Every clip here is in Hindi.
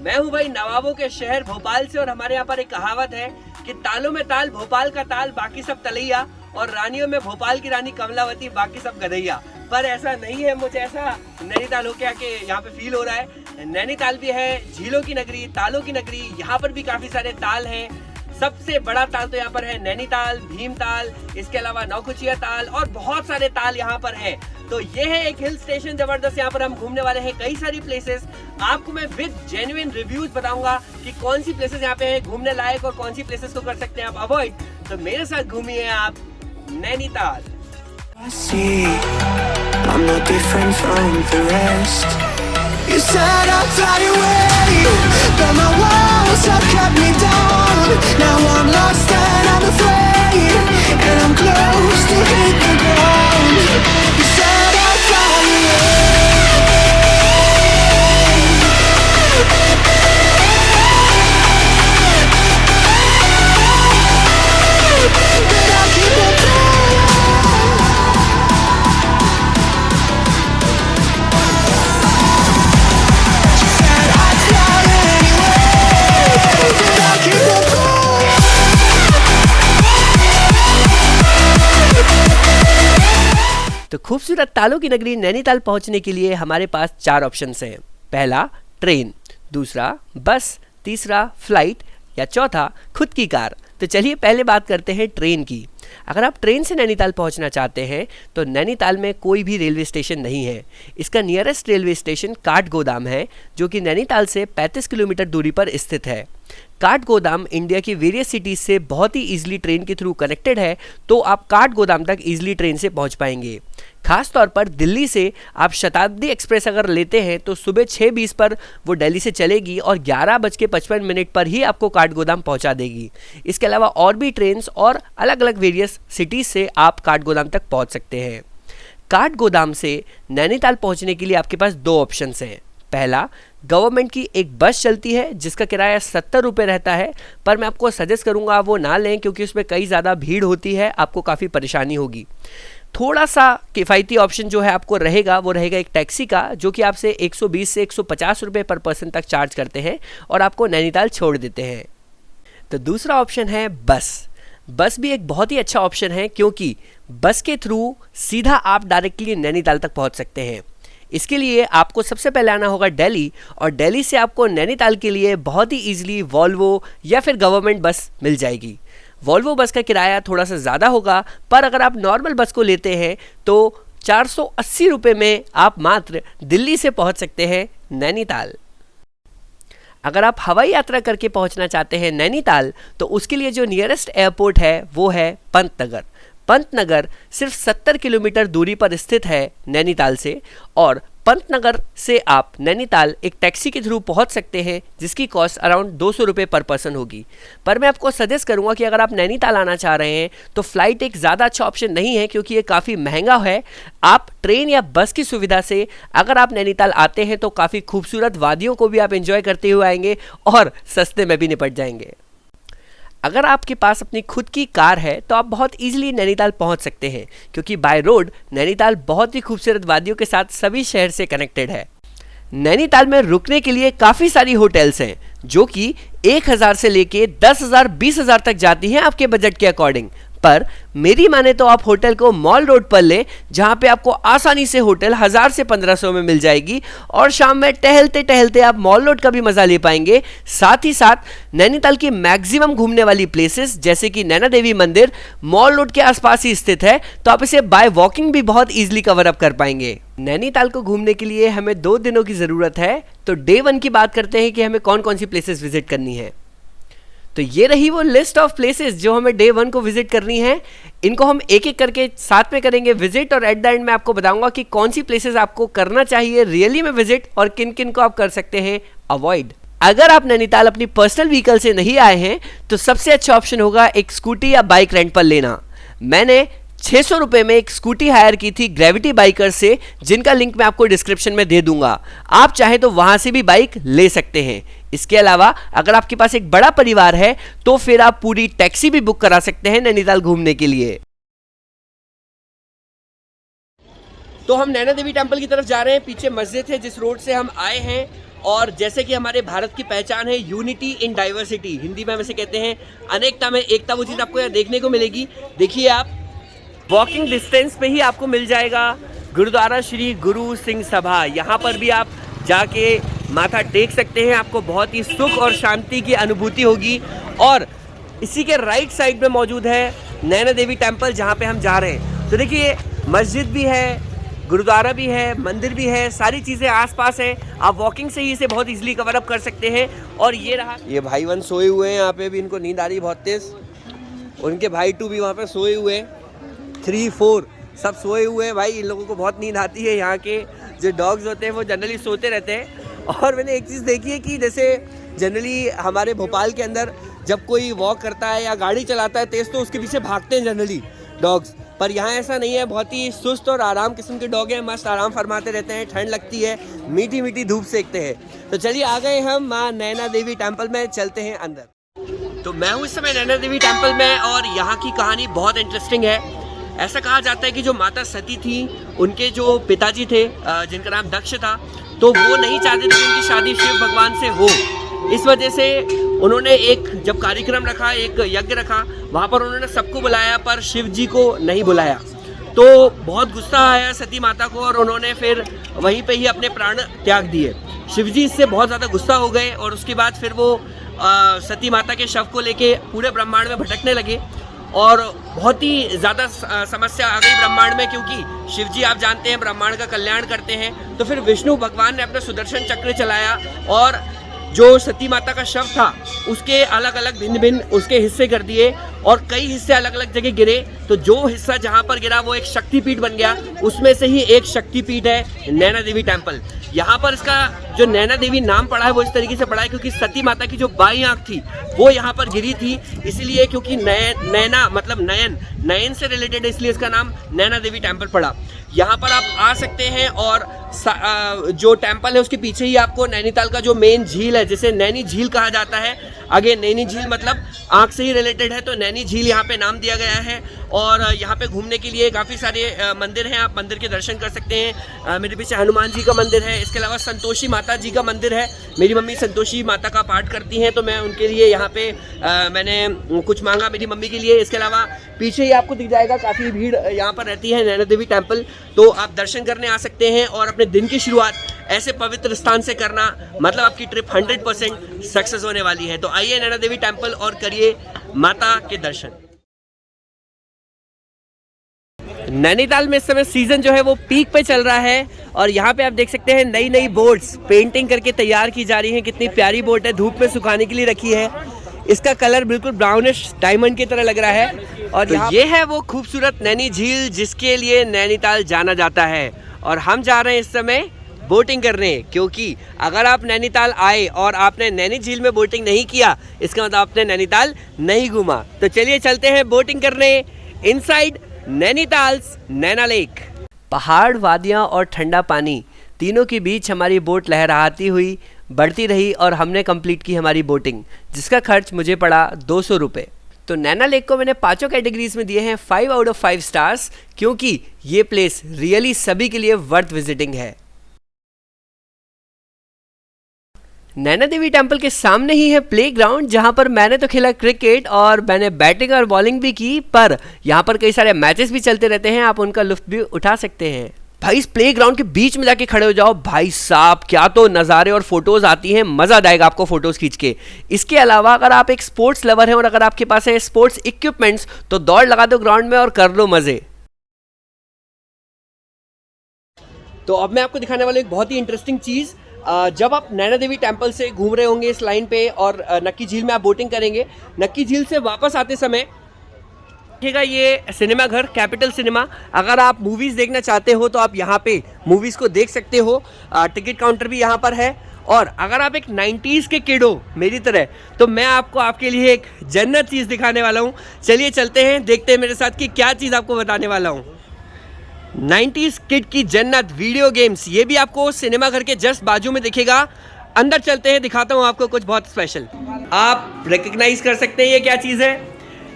मैं हूं भाई नवाबों के शहर भोपाल से और हमारे यहाँ पर एक कहावत है कि तालों में ताल भोपाल का ताल बाकी सब तलैया और रानियों में भोपाल की रानी कमलावती बाकी सब गधैया। पर ऐसा नहीं है, मुझे ऐसा नैनीताल होके आके यहाँ पे फील हो रहा है। नैनीताल भी है झीलों की नगरी, तालों की नगरी, यहाँ पर भी काफी सारे ताल हैं। सबसे बड़ा ताल तो यहाँ पर है नैनीताल, भीमताल, इसके अलावा नौकुचिया ताल और बहुत सारे ताल यहाँ पर हैं। तो ये है एक हिल स्टेशन जबरदस्त, यहाँ पर हम घूमने वाले हैं कई सारी प्लेसेस। आपको मैं विद जेन्युइन रिव्यूज बताऊंगा कि कौन सी प्लेसेस यहाँ पे है घूमने लायक और कौन सी प्लेसेस को कर सकते हैं आप अवॉइड। तो मेरे साथ घूमिए आप Nainital. I'm not different from the rest. You said I'd fly away, but my walls have kept me down. Now I'm lost and I'm afraid, and I'm close to hit the ground. You said I'd fly away, but I'll keep on flying. तो खूबसूरत तालों की नगरी नैनीताल पहुंचने के लिए हमारे पास 4 ऑप्शंस हैं। पहला ट्रेन, दूसरा बस, तीसरा फ्लाइट या चौथा खुद की कार। तो चलिए पहले बात करते हैं ट्रेन की। अगर आप ट्रेन से नैनीताल पहुंचना चाहते हैं तो नैनीताल में कोई भी रेलवे स्टेशन नहीं है। इसका नियरेस्ट रेलवे स्टेशन काठगोदाम है, जो कि नैनीताल से 35 किलोमीटर दूरी पर स्थित है। काठगोदाम इंडिया की वेरियस सिटीज़ से बहुत ही ईजिली ट्रेन के थ्रू कनेक्टेड है, तो आप काठगोदाम तक ईजिली ट्रेन से पहुंच पाएंगे। खास तौर पर दिल्ली से आप शताब्दी एक्सप्रेस अगर लेते हैं तो सुबह 6:20 पर वो दिल्ली से चलेगी और 11:55 पर ही आपको काठगोदाम पहुंचा देगी। इसके अलावा और भी ट्रेन्स और अलग अलग वेरियस सिटीज़ से आप काठगोदाम तक पहुंच सकते हैं। काठगोदाम से नैनीताल पहुंचने के लिए आपके पास 2 ऑप्शंस हैं। पहला, गवर्नमेंट की एक बस चलती है जिसका किराया 70 रुपये रहता है, पर मैं आपको सजेस्ट करूंगा वो ना लें क्योंकि उसमें कई ज़्यादा भीड़ होती है, आपको काफ़ी परेशानी होगी। थोड़ा सा किफ़ायती ऑप्शन जो है आपको रहेगा वो रहेगा एक टैक्सी का, जो कि आपसे 120 से 150 रुपये पर पर्सन तक चार्ज करते हैं और आपको नैनीताल छोड़ देते हैं। तो दूसरा ऑप्शन है बस। बस भी एक बहुत ही अच्छा ऑप्शन है क्योंकि बस के थ्रू सीधा आप डायरेक्टली नैनीताल तक पहुंच सकते हैं। इसके लिए आपको सबसे पहले आना होगा दिल्ली, और दिल्ली से आपको नैनीताल के लिए बहुत ही ईजिली वॉल्वो या फिर गवर्नमेंट बस मिल जाएगी। वॉल्वो बस का किराया थोड़ा सा ज़्यादा होगा, पर अगर आप नॉर्मल बस को लेते हैं तो 480 रुपये में आप मात्र दिल्ली से पहुंच सकते हैं नैनीताल। अगर आप हवाई यात्रा करके पहुंचना चाहते हैं नैनीताल तो उसके लिए जो नियरेस्ट एयरपोर्ट है वो है पंतनगर। पंतनगर सिर्फ 70 किलोमीटर दूरी पर स्थित है नैनीताल से, और पंतनगर से आप नैनीताल एक टैक्सी के थ्रू पहुंच सकते हैं जिसकी कॉस्ट अराउंड 200 रुपये पर पर्सन होगी। पर मैं आपको सजेस्ट करूंगा कि अगर आप नैनीताल आना चाह रहे हैं तो फ्लाइट एक ज़्यादा अच्छा ऑप्शन नहीं है क्योंकि ये काफ़ी महंगा है। आप ट्रेन या बस की सुविधा से अगर आप नैनीताल आते हैं तो काफ़ी खूबसूरत वादियों को भी आप एंजॉय करते हुए आएंगे और सस्ते में भी निपट जाएंगे। अगर आपके पास अपनी खुद की कार है तो आप बहुत इजीली नैनीताल पहुंच सकते हैं क्योंकि बाय रोड नैनीताल बहुत ही खूबसूरत वादियों के साथ सभी शहर से कनेक्टेड है। नैनीताल में रुकने के लिए काफ़ी सारी होटल्स हैं जो कि 1000 से लेके 10,000 20,000 तक जाती हैं आपके बजट के अकॉर्डिंग। पर मेरी माने तो आप होटल को मॉल रोड पर लें जहां पे आपको आसानी से होटल 1000 से 1500 में मिल जाएगी और शाम में टहलते टहलते आप मॉल रोड का भी मजा ले पाएंगे। साथ ही साथ नैनीताल की मैक्सिमम घूमने वाली प्लेसेस जैसे कि नैना देवी मंदिर मॉल रोड के आसपास ही स्थित है, तो आप इसे बाय वॉकिंग भी बहुत ईजिली कवर अप कर पाएंगे। नैनीताल को घूमने के लिए हमें 2 दिनों की ज़रूरत है, तो डे 1 की बात करते हैं कि हमें कौन कौन सी प्लेसेस विजिट करनी है। तो ये रही वो लिस्ट ऑफ प्लेसेस जो हमें डे 1 को विजिट करनी है। इनको हम एक एक करके साथ में करेंगे विजिट, और एट द एंड मैं आपको बताऊंगा कि कौन सी प्लेसेस आपको करना चाहिए रियली में विजिट और किन किन को आप कर सकते हैं अवॉइड। अगर आप नैनीताल अपनी पर्सनल व्हीकल से नहीं आए हैं तो सबसे अच्छा ऑप्शन होगा एक स्कूटी या बाइक रेंट पर लेना। मैंने 600 रुपये में एक स्कूटी हायर की थी ग्रेविटी बाइकर से, जिनका लिंक मैं आपको डिस्क्रिप्शन में दे दूंगा। आप चाहे तो वहां से भी बाइक ले सकते हैं। इसके अलावा अगर आपके पास एक बड़ा परिवार है तो फिर आप पूरी टैक्सी भी बुक करा सकते हैं नैनीताल घूमने के लिए। तो हम नैना देवी टेम्पल की तरफ जा रहे हैं। पीछे मस्जिद है जिस रोड से हम आए हैं, और जैसे कि हमारे भारत की पहचान है यूनिटी इन डाइवर्सिटी, हिंदी में हम इसे कहते हैं अनेकता में एकता, वो चीज़ आपको यहाँ देखने को मिलेगी। देखिए आप वॉकिंग डिस्टेंस पे ही आपको मिल जाएगा गुरुद्वारा श्री गुरु सिंह सभा। यहाँ पर भी आप जाके माथा टेक सकते हैं, आपको बहुत ही सुख और शांति की अनुभूति होगी। और इसी के राइट साइड में मौजूद है नैना देवी टेम्पल जहाँ पे हम जा रहे हैं। तो देखिए मस्जिद भी है, गुरुद्वारा भी है, मंदिर भी है, सारी चीज़ें आसपास हैं। आप वॉकिंग से ही इसे बहुत इजीली कवर अप कर सकते हैं। और ये रहा, ये भाई 1 सोए हुए हैं यहाँ पे भी, इनको नींद आ रही बहुत तेज़। उनके भाई 2 भी वहाँ पे सोए हुए हैं, 3, 4 सब सोए हुए हैं। भाई इन लोगों को बहुत नींद आती है। यहाँ के जो डॉग्स होते हैं वो जनरली सोते रहते हैं। और मैंने एक चीज़ देखी है कि जैसे जनरली हमारे भोपाल के अंदर जब कोई वॉक करता है या गाड़ी चलाता है तेज़, तो उसके पीछे भागते हैं जनरली डॉग्स, पर यहाँ ऐसा नहीं है। बहुत ही सुस्त और आराम किस्म के डॉग हैं, मस्त आराम फरमाते रहते हैं। ठंड लगती है, मीठी मीठी धूप सेकते हैं। तो चलिए आ गए हम माँ नैना देवी टेम्पल में, चलते हैं अंदर। तो मैं हूँ इस समय नैना देवी टेम्पल में, और यहाँ की कहानी बहुत इंटरेस्टिंग है। ऐसा कहा जाता है कि जो माता सती थी, उनके जो पिताजी थे जिनका नाम दक्ष था, तो वो नहीं चाहते थे कि उनकी शादी शिव भगवान से हो। इस वजह से उन्होंने एक जब कार्यक्रम रखा, एक यज्ञ रखा, वहाँ पर उन्होंने सबको बुलाया पर शिव जी को नहीं बुलाया। तो बहुत गुस्सा आया सती माता को, और उन्होंने फिर वहीं पे ही अपने प्राण त्याग दिए। शिव जी इससे बहुत ज़्यादा गुस्सा हो गए, और उसके बाद फिर वो सती माता के शव को लेके पूरे ब्रह्मांड में भटकने लगे। और बहुत ही ज़्यादा समस्या आ गई ब्रह्मांड में, क्योंकि शिव जी आप जानते हैं ब्रह्मांड का कल्याण करते हैं। तो फिर विष्णु भगवान ने अपना सुदर्शन चक्र चलाया, और जो सती माता का शव था उसके अलग अलग भिन्न भिन्न उसके हिस्से कर दिए, और कई हिस्से अलग अलग जगह गिरे। तो जो हिस्सा जहाँ पर गिरा वो एक शक्तिपीठ बन गया। उसमें से ही एक शक्तिपीठ है नैना देवी टेम्पल। यहाँ पर इसका जो नैना देवी नाम पड़ा है वो इस तरीके से पड़ा है क्योंकि सती माता की जो बाई आँख थी वो यहाँ पर गिरी थी, इसलिए क्योंकि नैना मतलब नयन, नयन से रिलेटेड है, इसलिए इसका नाम नैना देवी टेम्पल पड़ा। यहाँ पर आप आ सकते हैं, और जो टेम्पल है उसके पीछे ही आपको नैनीताल का जो मेन झील है, जिसे नैनी झील कहा जाता है। आगे नैनी झील मतलब आँख से ही रिलेटेड है, तो नैनी झील यहाँ पे नाम दिया गया है। और यहाँ पे घूमने के लिए काफ़ी सारे मंदिर हैं, आप मंदिर के दर्शन कर सकते हैं। मेरे पीछे हनुमान जी का मंदिर है, इसके अलावा संतोषी माता जी का मंदिर है। मेरी मम्मी संतोषी माता का पाठ करती हैं, तो मैं उनके लिए यहाँ पे मैंने कुछ मांगा मेरी मम्मी के लिए। इसके अलावा पीछे ही आपको दिख जाएगा काफ़ी भीड़ यहाँ पर रहती है नैना देवी टेम्पल, तो आप दर्शन करने आ सकते हैं। और अपने दिन की शुरुआत ऐसे पवित्र स्थान से करना मतलब आपकी ट्रिप 100% सक्सेस होने वाली है। तो आइए नैना देवी टेम्पल और करिए माता के दर्शन। नैनीताल में इस समय सीजन जो है वो पीक पे चल रहा है, और यहाँ पे आप देख सकते हैं नई नई बोट्स पेंटिंग करके तैयार की जा रही हैं। कितनी प्यारी बोट है, धूप में सुखाने के लिए रखी है। इसका कलर बिल्कुल ब्राउनिश डायमंड की तरह लग रहा है। और तो ये है वो खूबसूरत नैनी झील जिसके लिए नैनीताल जाना जाता है, और हम जा रहे हैं इस समय बोटिंग करने, क्योंकि अगर आप नैनीताल आए और आपने नैनी झील में बोटिंग नहीं किया, इसका मतलब आपने नैनीताल नहीं घूमा। तो चलिए चलते हैं बोटिंग करने इनसाइड नैनीताल्स नैना लेक। पहाड़, वादियाँ और ठंडा पानी तीनों के बीच हमारी बोट लहराती हुई बढ़ती रही, और हमने कंप्लीट की हमारी बोटिंग, जिसका खर्च मुझे पड़ा 200 रुपये। तो नैना लेक को मैंने 5 कैटेगरीज में दिए हैं 5 आउट ऑफ 5 स्टार्स, क्योंकि ये प्लेस रियली सभी के लिए वर्थ विजिटिंग है। नैना देवी टेम्पल के सामने ही है प्लेग्राउंड, जहां पर मैंने तो खेला क्रिकेट और मैंने बैटिंग और बॉलिंग भी की, पर यहाँ पर कई सारे मैचेस भी चलते रहते हैं, आप उनका लुत्फ भी उठा सकते हैं। भाई इस प्लेग्राउंड के बीच में जाके खड़े हो जाओ, भाई साहब क्या तो नज़ारे और फोटोज़ आती हैं, मज़ा आएगा आपको फोटोज़ खींच के। इसके अलावा अगर आप एक स्पोर्ट्स लवर हैं और अगर आपके पास है स्पोर्ट्स इक्विपमेंट्स, तो दौड़ लगा दो ग्राउंड में और कर लो मज़े। तो अब मैं आपको दिखाने वाला एक बहुत ही इंटरेस्टिंग चीज़, जब आप नैना देवी टेम्पल से घूम रहे होंगे इस लाइन पे और नक्की झील में आप बोटिंग करेंगे, नक्की झील से वापस आते समय देखिएगा ये सिनेमा घर कैपिटल सिनेमा। अगर आप मूवीज़ देखना चाहते हो तो आप यहाँ पे मूवीज़ को देख सकते हो, टिकट काउंटर भी यहाँ पर है। और अगर आप एक 90s के किड हो मेरी तरह, तो मैं आपको आपके लिए एक जन्नत चीज़ दिखाने वाला हूँ। चलिए चलते हैं, देखते हैं मेरे साथ कि क्या चीज़ आपको बताने वाला हूँ। 90s किड की जन्नत वीडियो गेम्स, ये भी आपको सिनेमा घर के जस्ट बाजू में दिखेगा। अंदर चलते हैं, दिखाता हूँ आपको कुछ बहुत स्पेशल। आप रिकग्नाइज कर सकते हैं ये क्या चीज़ है।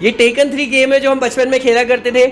ये टेकन 3 गेम है जो हम बचपन में खेला करते थे।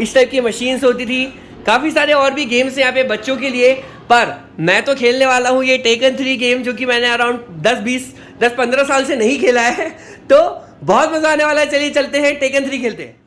इस टाइप की मशीन्स होती थी, काफ़ी सारे और भी गेम्स हैं यहाँ पे बच्चों के लिए, पर मैं तो खेलने वाला हूँ ये टेकन 3 गेम, जो कि मैंने अराउंड 10-15 साल से नहीं खेला है, तो बहुत मज़ा आने वाला है। चलिए चलते हैं, टेकन 3 खेलते हैं।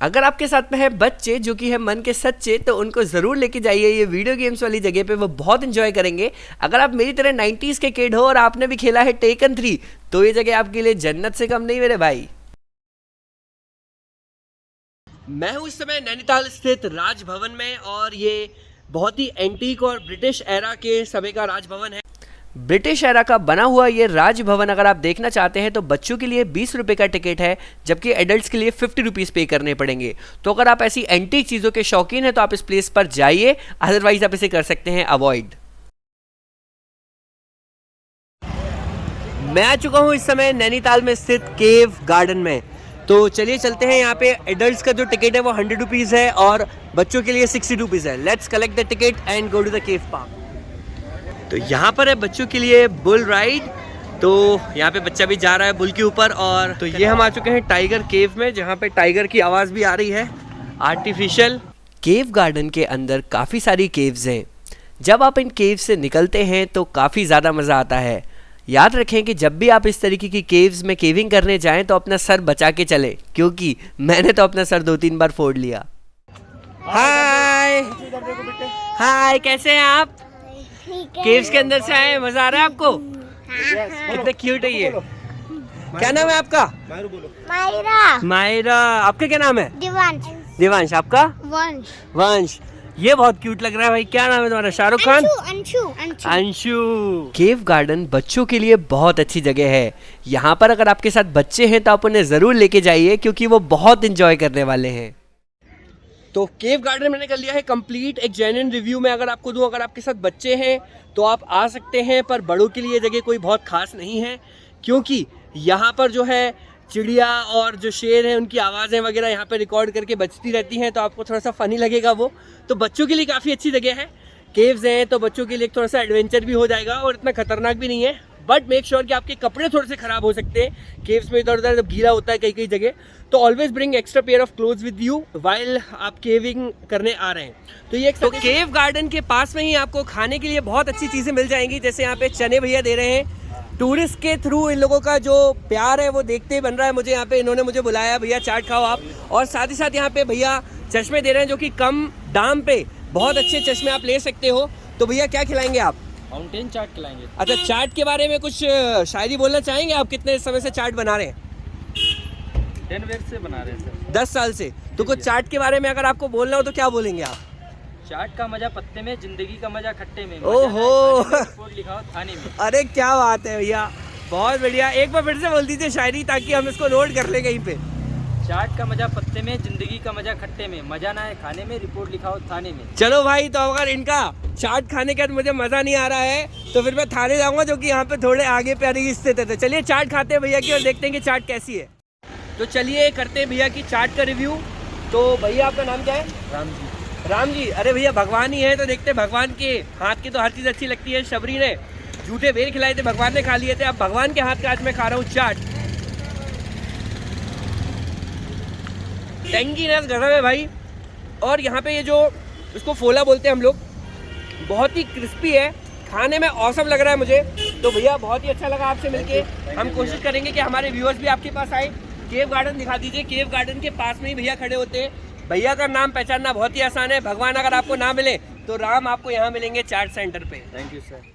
अगर आपके साथ में है बच्चे जो कि है मन के सच्चे, तो उनको ज़रूर लेके जाइए ये वीडियो गेम्स वाली जगह पे, वो बहुत एंजॉय करेंगे। अगर आप मेरी तरह 90s के किड हो और आपने भी खेला है टेकन 3, तो ये जगह आपके लिए जन्नत से कम नहीं मेरे भाई। मैं हूँ इस समय नैनीताल स्थित राजभवन में, और ये बहुत ही एंटीक और ब्रिटिश एरा के समय का राजभवन है। ब्रिटिश एरा का बना हुआ ये राजभवन अगर आप देखना चाहते हैं तो बच्चों के लिए 20 रुपये का टिकट है, जबकि एडल्ट्स के लिए 50 रुपीज़ पे करने पड़ेंगे। तो अगर आप ऐसी एंटीक चीज़ों के शौकीन हैं तो आप इस प्लेस पर जाइए, अदरवाइज आप इसे कर सकते हैं अवॉइड। मैं आ चुका हूँ इस समय नैनीताल में स्थित केव गार्डन में, तो चलिए चलते हैं। यहाँ पे एडल्ट्स का जो टिकट है वो 100 रुपीज़ है और बच्चों के लिए 60 रुपीज़ है। Let's collect the ticket and go to the cave park. तो यहाँ पर है बच्चों के लिए बुल राइड, तो यहाँ पे बच्चा भी जा रहा है बुल के ऊपर। और तो ये हम आ चुके हैं टाइगर केव में, जहाँ पे टाइगर की आवाज़ भी आ रही है आर्टिफिशियल। केव गार्डन के अंदर काफ़ी सारी केव्स हैं। जब आप इन केव से निकलते हैं तो काफ़ी ज़्यादा मज़ा आता है। याद रखें कि जब भी आप इस तरीके की केव्स में केविंग करने जाएं तो अपना सर बचा के चले, क्योंकि मैंने तो अपना सर 2-3 बार फोड़ लिया। हाय हाय, कैसे हैं आप? केव्स के अंदर से आए, मजा आ रहा है आपको? कितने क्यूट है ये। क्या नाम है आपका? मायरा। मायरा। आपका क्या नाम है? दिवांश। दिवांश। आपका? वंश। वंश। ये बहुत क्यूट लग रहा है भाई। क्या नाम है तुम्हारा? शाहरुख खान? अंशु। अंशु। केव गार्डन बच्चों के लिए बहुत अच्छी जगह है। यहाँ पर अगर आपके साथ बच्चे हैं तो आप उन्हें ज़रूर लेके जाइए, क्योंकि वो बहुत इंजॉय करने वाले हैं। तो केव गार्डन मैंने कर लिया है कंप्लीट। एक जेन्युइन रिव्यू में अगर आपको दूं, अगर आपके साथ बच्चे हैं तो आप आ सकते हैं, पर बड़ों के लिए जगह कोई बहुत खास नहीं है, क्योंकि यहाँ पर जो है चिड़िया और जो शेर हैं उनकी आवाज़ें वगैरह यहाँ पे रिकॉर्ड करके बजती रहती हैं, तो आपको थोड़ा सा फ़नी लगेगा वो। तो बच्चों के लिए काफ़ी अच्छी जगह है। केव्स हैं तो बच्चों के लिए थोड़ा सा एडवेंचर भी हो जाएगा और इतना खतरनाक भी नहीं है, बट मेक श्योर कि आपके कपड़े थोड़े से ख़राब हो सकते हैं केव्स में, इधर उधर जब गीला होता है कई कई जगह। तो always bring extra pair of clothes with you while आप केविंग करने आ रहे हैं। तो ये तो केव गार्डन के पास में ही आपको खाने के लिए बहुत अच्छी चीज़ें मिल जाएंगी, जैसे यहाँ पे चने भैया दे रहे हैं। टूरिस्ट के थ्रू इन लोगों का जो प्यार है वो देखते ही बन रहा है मुझे। यहाँ पे इन्होंने मुझे बुलाया, भैया चाट खाओ आप, और साथ ही साथ यहाँ पे भैया चश्मे दे रहे हैं जो कि कम दाम पे बहुत अच्छे चश्मे आप ले सकते हो। तो भैया क्या खिलाएंगे आप? माउंटेन चाट खिलाएंगे। अच्छा, चाट के बारे में कुछ शायरी बोलना चाहेंगे आप? कितने समय से चाट बना रहे हैं? 10 ईयर से बना रहे हैं सर। 10 साल से। तो कुछ चाट के बारे में अगर आपको बोलना हो तो क्या बोलेंगे आप? चाट का मजा पत्ते में, जिंदगी का मजा खट्टे में। ओहो, रिपोर्ट लिखाओ थाने में। अरे क्या बात है भैया, बहुत बढ़िया। एक बार फिर से बोल दीजिए शायरी, ताकि हम इसको नोट कर लें कहीं पे। चाट का मजा पत्ते में, जिंदगी का मजा खट्टे में, मजा ना है खाने में, रिपोर्ट लिखाओ थाने में। चलो भाई, तो अगर इनका चाट खाने के बाद मुझे मजा नहीं आ रहा है तो फिर मैं थाने जाऊंगा, जो कि यहाँ पे थोड़े आगे पे स्थित है। तो चलिए चाट खाते हैं भैया की और देखते हैं कि चाट कैसी है। तो चलिए करते हैं भैया की चाट का रिव्यू। तो भैया आपका नाम क्या है? राम जी। राम जी। अरे भैया भगवान ही है, तो देखते हैं भगवान के हाथ की तो हर चीज़ अच्छी लगती है। शबरी ने झूठे बेर खिलाए थे, भगवान ने खा लिए थे, अब भगवान के हाथ का आज मैं खा रहा हूँ चाट। टेंगीनेस गजब है भाई। और यहाँ पे ये जो इसको फोला बोलते हैं हम लोग, बहुत ही क्रिस्पी है, खाने में औसम लग रहा है मुझे। तो भैया बहुत ही अच्छा लगा आपसे मिलके। हम कोशिश करेंगे कि हमारे व्यूअर्स भी आपके पास आए। केव गार्डन दिखा दीजिए। केव गार्डन के पास में ही भैया खड़े होते हैं। भैया का नाम पहचानना बहुत ही आसान है। भगवान अगर आपको ना मिले तो राम आपको यहाँ मिलेंगे चाट सेंटर पे। Thank you sir.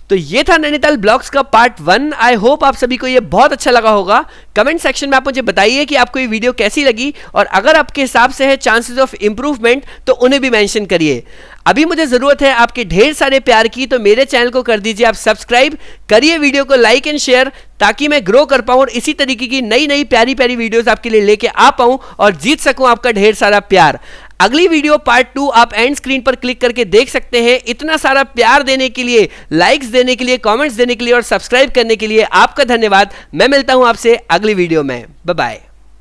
तो ये था नैनीताल ब्लॉग्स का पार्ट 1। आई होप आप सभी को ये बहुत अच्छा लगा होगा। कमेंट सेक्शन में आप मुझे बताइए कि आपको ये वीडियो कैसी लगी, और अगर आपके हिसाब से है चांसेस ऑफ इम्प्रूवमेंट तो उन्हें भी मेंशन करिए। अभी मुझे ज़रूरत है आपके ढेर सारे प्यार की, तो मेरे चैनल को कर दीजिए आप सब्सक्राइब, करिए वीडियो को लाइक एंड शेयर, ताकि मैं ग्रो कर पाऊँ और इसी तरीके की नई नई प्यारी प्यारी वीडियोस आपके लिए लेके आ पाऊँ और जीत सकूँ आपका ढेर सारा प्यार। अगली वीडियो पार्ट 2 आप एंड स्क्रीन पर क्लिक करके देख सकते हैं। इतना सारा प्यार देने के लिए, लाइक्स देने के लिए, कमेंट्स देने के लिए और सब्सक्राइब करने के लिए आपका धन्यवाद। मैं मिलता हूं आपसे अगली वीडियो में। Bye bye.